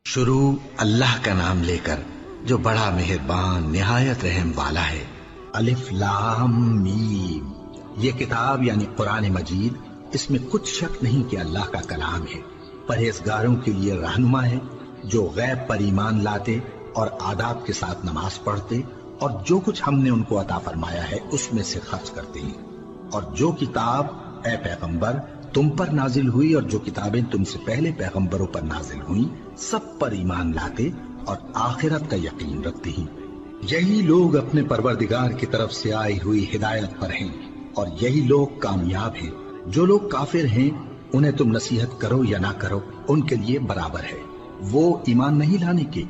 शुरू अल्लाह का नाम लेकर जो बड़ा मेहरबान निहायत रहम वाला है। अलिफ लाम मीम। ये किताब यानी कुरान मजीद, इसमें कुछ शक नहीं कि अल्लाह का कलाम है। परहेजगारों के लिए रहनुमा है जो गैब पर ईमान लाते और आदाब के साथ नमाज पढ़ते और जो कुछ हमने उनको अता फरमाया है उसमें से खर्च करते हैं। और जो किताब ए पैगंबर तुम पर नाजिल हुई और जो किताबें तुमसे पहले पैगंबरों पर नाजिल हुई सब पर ईमान लाते और आखिरत का यकीन रखते हैं। यही लोग अपने परवरदिगार की तरफ से आई हुई हिदायत पर हैं और यही लोग कामयाब हैं। जो लोग काफिर हैं उन्हें तुम नसीहत करो या ना करो उनके लिए बराबर है। वो ईमान नहीं लाने के।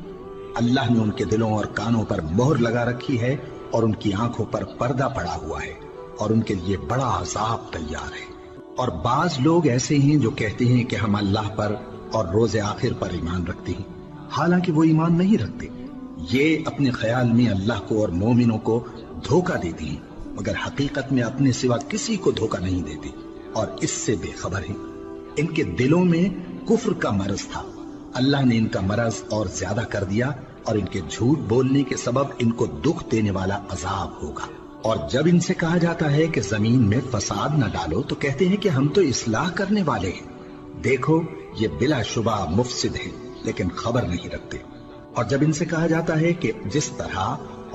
अल्लाह ने उनके दिलों और कानों पर मोहर लगा रखी है और उनकी आंखों पर पर्दा पड़ा हुआ है और उनके लिए बड़ा अजाब तैयार है। और बाज लोग ऐसे हैं जो कहते हैं कि हम अल्लाह पर और रोजे आखिर पर ईमान रखते हैं, हालांकि वो ईमान नहीं रखते। ये अपने ख्याल में अल्लाह को और मोमिनों को धोखा देते हैं, मगर हकीकत में अपने सिवा किसी को धोखा नहीं देते और इससे बेखबर हैं। इनके दिलों में कुफ्र का मरज था, अल्लाह ने इनका मरज और ज्यादा कर दिया और इनके झूठ बोलने के सबब इनको दुख देने वाला अजाब होगा। और जब इनसे कहा जाता है कि जमीन में फसाद न डालो तो कहते हैं कि हम तो इस्लाह करने वाले हैं। देखो ये बिलाशुबा मुफसिद है लेकिन खबर नहीं रखते। और जब इनसे कहा जाता है कि जिस तरह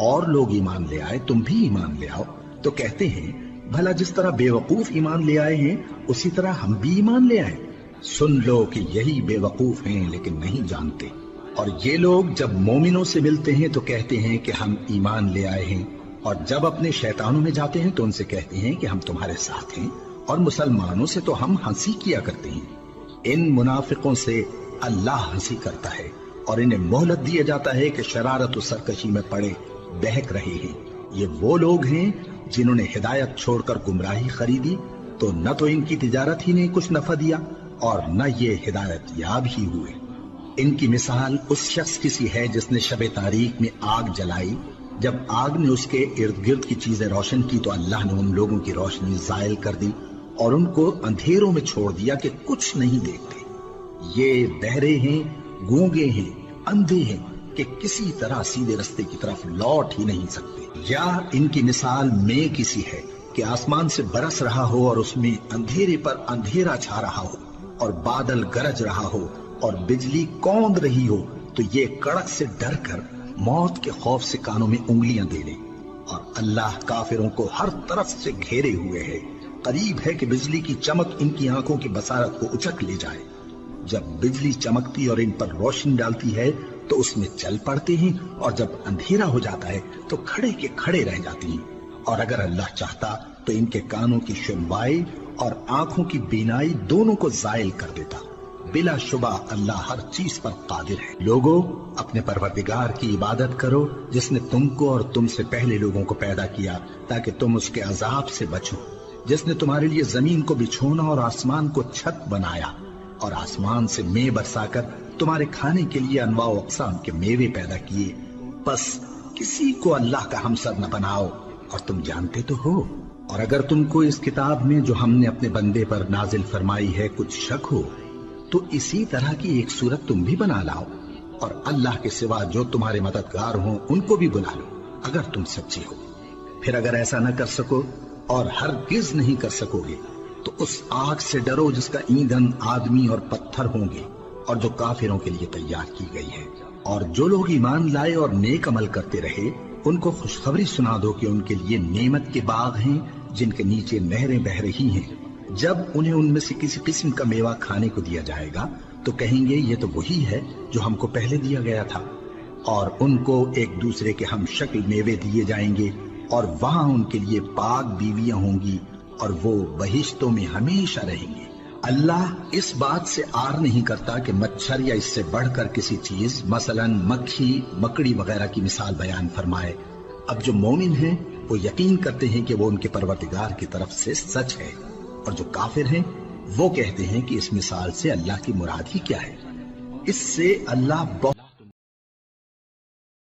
और लोग ईमान ले आए तुम भी ईमान ले आओ तो कहते हैं भला जिस तरह बेवकूफ ईमान ले आए हैं उसी तरह हम भी ईमान ले आए। सुन लो कि यही बेवकूफ हैं लेकिन नहीं जानते। और ये लोग जब मोमिनों से मिलते हैं तो कहते हैं कि हम ईमान ले आए हैं और जब अपने शैतानों में जाते हैं तो उनसे कहते हैं कि हम तुम्हारे साथ हैं और मुसलमानों से तो हम हंसी किया करते हैं। इन मुनाफिकों से अल्लाह हंसी करता है और इन्हें मोहलत दिया जाता है कि शरारत और सरकशी में पड़े बहक रहे हैं। ये वो लोग हैं जिन्होंने हिदायत छोड़कर गुमराही खरीदी तो न तो इनकी तिजारत ही ने कुछ नफा दिया और न ये हिदायत याब ही हुए। इनकी मिसाल उस शख्स की सी है जिसने शबे तारीख में आग जलाई। जब आग ने उसके इर्द गिर्द की चीजें रोशन की तो अल्लाह ने उन लोगों की रोशनी जायल कर दी और उनको अंधेरों में छोड़ दिया कि कुछ नहीं देखते। ये बहरे हैं, गूंगे हैं, अंधे हैं कि किसी तरह सीधे रास्ते की तरफ लौट ही नहीं सकते। या इनकी मिसाल में किसी है कि आसमान से बरस रहा हो और उसमें अंधेरे पर अंधेरा छा रहा हो और बादल गरज रहा हो और बिजली कौंद रही हो तो ये कड़क से डर कर मौत के खौफ से कानों में उंगलियां दे ले। और अल्लाह काफिरों को हर तरफ से घेरे हुए है। करीब है कि बिजली की चमक इनकी आंखों की बसारत को उचक ले जाए। जब बिजली चमकती और इन पर रोशनी डालती है तो उसमें चल पड़ते हैं और जब अंधेरा हो जाता है तो खड़े के खड़े रह जाते हैं। और अगर अल्लाह चाहता तो इनके कानों की सुनवाई और आंखों की बीनाई दोनों को जायल कर देता। बिलाशुबा अल्लाह हर चीज पर कादिर है। लोगों अपने परवरदिगार की इबादत करो जिसने तुमको और तुमसे पहले लोगों को पैदा किया ताकि तुम उसके अजाब से बचो। जिसने तुम्हारे लिए जमीन को बिछोना और आसमान को छत बनाया और आसमान से मे बरसाकर तुम्हारे खाने के लिए अनवाओ अक़साम के मेवे पैदा किए। बस किसी को अल्लाह का हमसर न बनाओ और तुम जानते तो हो। और अगर तुमको इस किताब में जो हमने अपने बंदे पर नाजिल फरमाई है कुछ शक हो तो इसी तरह की एक सूरत तुम भी बना लाओ और अल्लाह के सिवा जो तुम्हारे मददगार हों उनको भी बुला लो अगर तुम सच्चे हो। फिर अगर ऐसा न कर सको और हरगिज नहीं कर सकोगे तो उस आग से डरो जिसका ईंधन आदमी और पत्थर होंगे और जो काफिरों के लिए तैयार की गई है। और जो लोग ईमान लाए और नेक अमल करते रहे उनको खुशखबरी सुना दो कि उनके लिए नेमत के बाग हैं जिनके नीचे नहरें बह रही हैं। जब उन्हें उनमें से किसी किस्म का मेवा खाने को दिया जाएगा तो कहेंगे ये तो वही है जो हमको पहले दिया गया था। और उनको एक दूसरे के हम शक्ल मेवे दिए जाएंगे और वहां उनके लिए पाक बीवियां होंगी और वो बहिश्तों में हमेशा रहेंगे। अल्लाह इस बात से आर नहीं करता कि मच्छर या इससे बढ़कर किसी चीज मसलन मक्खी मकड़ी वगैरह की मिसाल बयान फरमाए। अब जो मोमिन हैं वो यकीन करते हैं कि वो उनके परवरदिगार की तरफ से सच है और जो काफिर हैं वो कहते हैं कि इस मिसाल से अल्लाह की मुराद ही क्या है। इससे अल्लाह